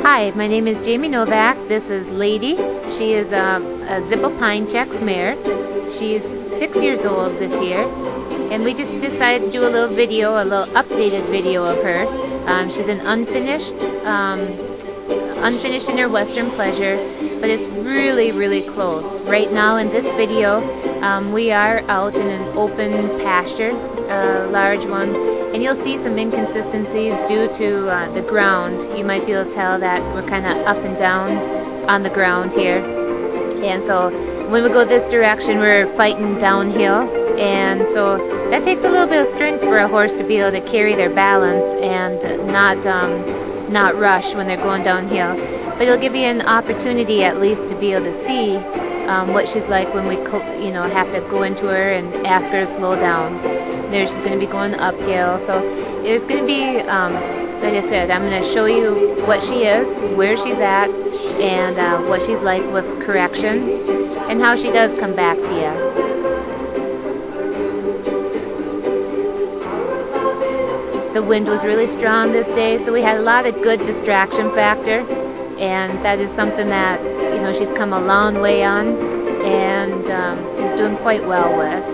Hi, my name is Jamie Novak. This is Lady. She is a Zippo Pine Chex Mare. She's 6 years old this year, and we just decided to do a little video, a little updated video of her. She's an unfinished in her Western Pleasure, but it's really close. Right now in this video, we are out in an open pasture, a large one, and you'll see some inconsistencies due to the ground. You might be able to tell that we're kind of up and down on the ground here, and so when we go this direction, we're fighting downhill, and so that takes a little bit of strength for a horse to be able to carry their balance and not rush when they're going downhill. But it'll give you an opportunity at least to be able to see what she's like when we have to go into her and ask her to slow down. There she's going to be going uphill, so there's going to be, like I said, I'm going to show you what she is, where she's at, and what she's like with correction, and how she does come back to you. The wind was really strong this day, so we had a lot of good distraction factor, and that is something that she's come a long way on and is doing quite well with.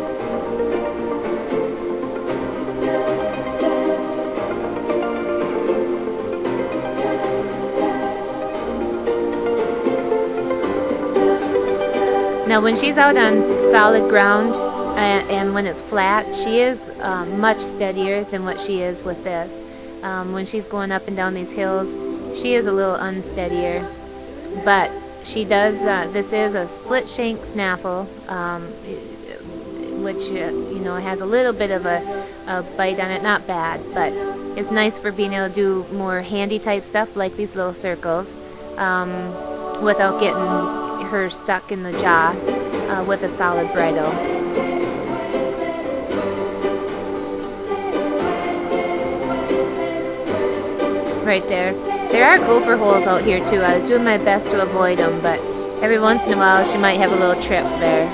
Now when she's out on solid ground and when it's flat, she is much steadier than what she is with this. When she's going up and down these hills, she is a little unsteadier, but she does, this is a split shank snaffle, which has a little bit of a bite on it, not bad, but it's nice for being able to do more handy type stuff like these little circles without getting her stuck in the jaw with a solid bridle. Right there. There are gopher holes out here too. I was doing my best to avoid them, but every once in a while she might have a little trip there.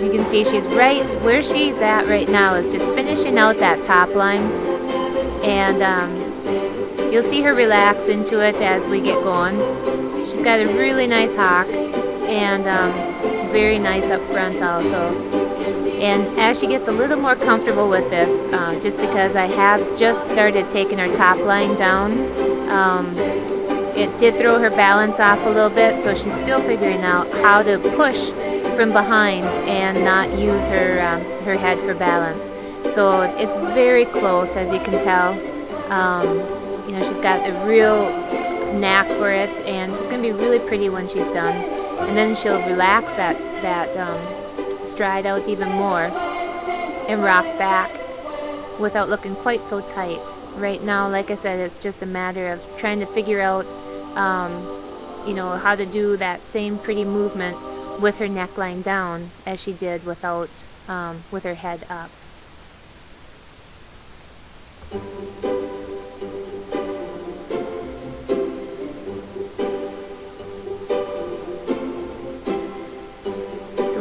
You can see she's right where she's at right now is just finishing out that top line, and you'll see her relax into it as we get going. She's got a really nice hock and very nice up front also. And as she gets a little more comfortable with this, just because I have just started taking her top line down, it did throw her balance off a little bit, so she's still figuring out how to push from behind and not use her head for balance. So it's very close, as you can tell. She's got a real knack for it, and she's going to be really pretty when she's done. And then she'll relax that stride out even more and rock back without looking quite so tight. Right now, like I said, it's just a matter of trying to figure out how to do that same pretty movement with her neckline down as she did with her head up.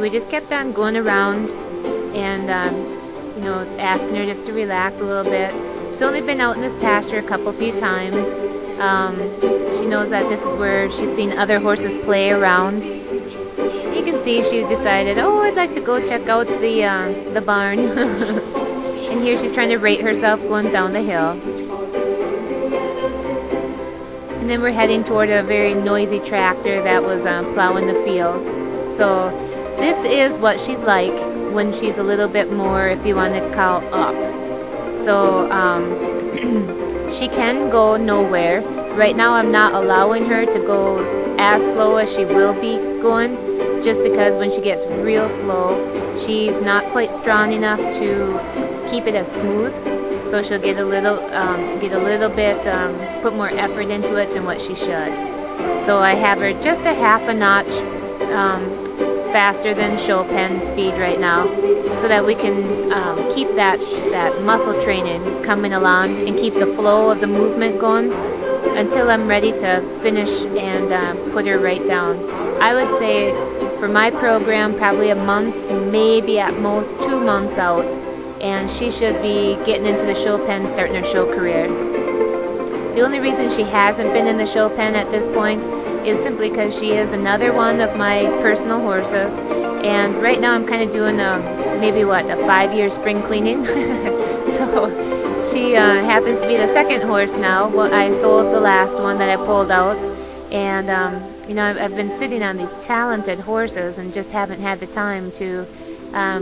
We just kept on going around and asking her just to relax a little bit. She's only been out in this pasture a few times. She knows that this is where she's seen other horses play around. You can see she decided, I'd like to go check out the barn. And here she's trying to rate herself going down the hill. And then we're heading toward a very noisy tractor that was plowing the field. So this is what she's like when she's a little bit more, if you want to call, up. So she can go nowhere. Right now I'm not allowing her to go as slow as she will be going, just because when she gets real slow, she's not quite strong enough to keep it as smooth. So she'll get a little bit, put more effort into it than what she should. So I have her just a half a notch faster than show pen speed right now, so that we can keep that muscle training coming along and keep the flow of the movement going until I'm ready to finish and put her right down. I would say for my program, probably a month, maybe at most 2 months out, and she should be getting into the show pen, starting her show career. The only reason she hasn't been in the show pen at this point is simply because she is another one of my personal horses, and right now I'm kind of doing maybe a 5-year spring cleaning. So she happens to be the second horse now. Well, I sold the last one that I pulled out, and you know, I've been sitting on these talented horses and just haven't had the time to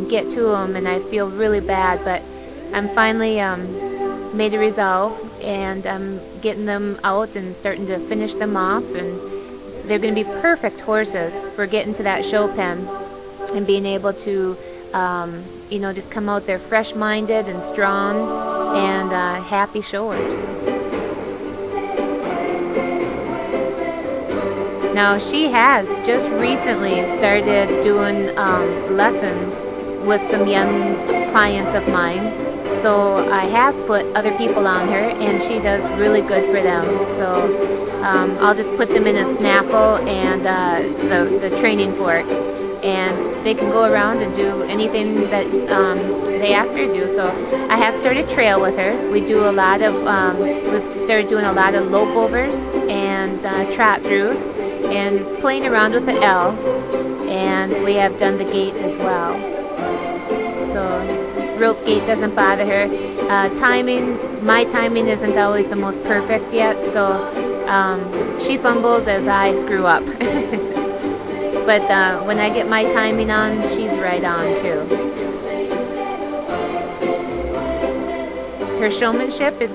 get to them, and I feel really bad, but I'm finally made a resolve, and I'm getting them out and starting to finish them off, and they're going to be perfect horses for getting to that show pen and being able to you know, just come out there fresh-minded and strong and happy showers. Now she has just recently started doing lessons with some young clients of mine, so I have put other people on her, and she does really good for them. So I'll just put them in a snaffle and the training fork, and they can go around and do anything that they ask her to do. So I have started trail with her. We do a lot of we've started doing a lot of lope overs and trot throughs and playing around with the L, and we have done the gait as well. So rope gait doesn't bother her. Timing, my timing isn't always the most perfect yet, so she fumbles as I screw up. But when I get my timing on, she's right on too. Her showmanship is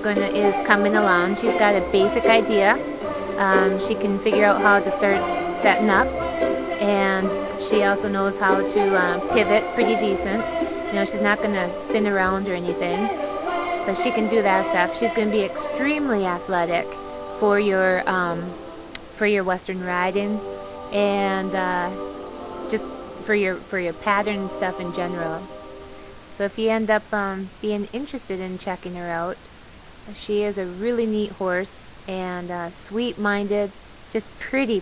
coming along. She's got a basic idea. She can figure out how to start setting up, and she also knows how to pivot pretty decent. You know, she's not going to spin around or anything, but she can do that stuff. She's going to be extremely athletic for your Western riding, and just for your pattern stuff in general. So if you end up being interested in checking her out, she is a really neat horse, and sweet-minded, just pretty.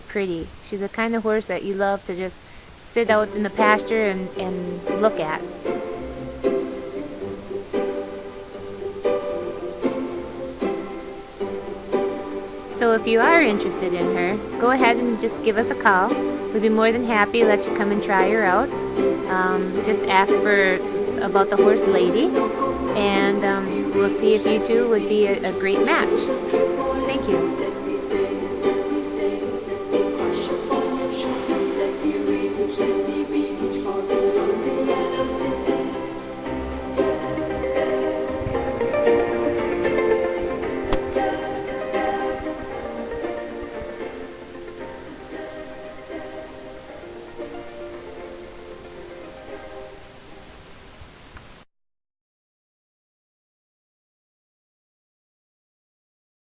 She's the kind of horse that you love to just sit out in the pasture and look at. So if you are interested in her, go ahead and just give us a call. We'd be more than happy to let you come and try her out. Just ask about the horse Lady, and we'll see if you two would be a great match. Thank you.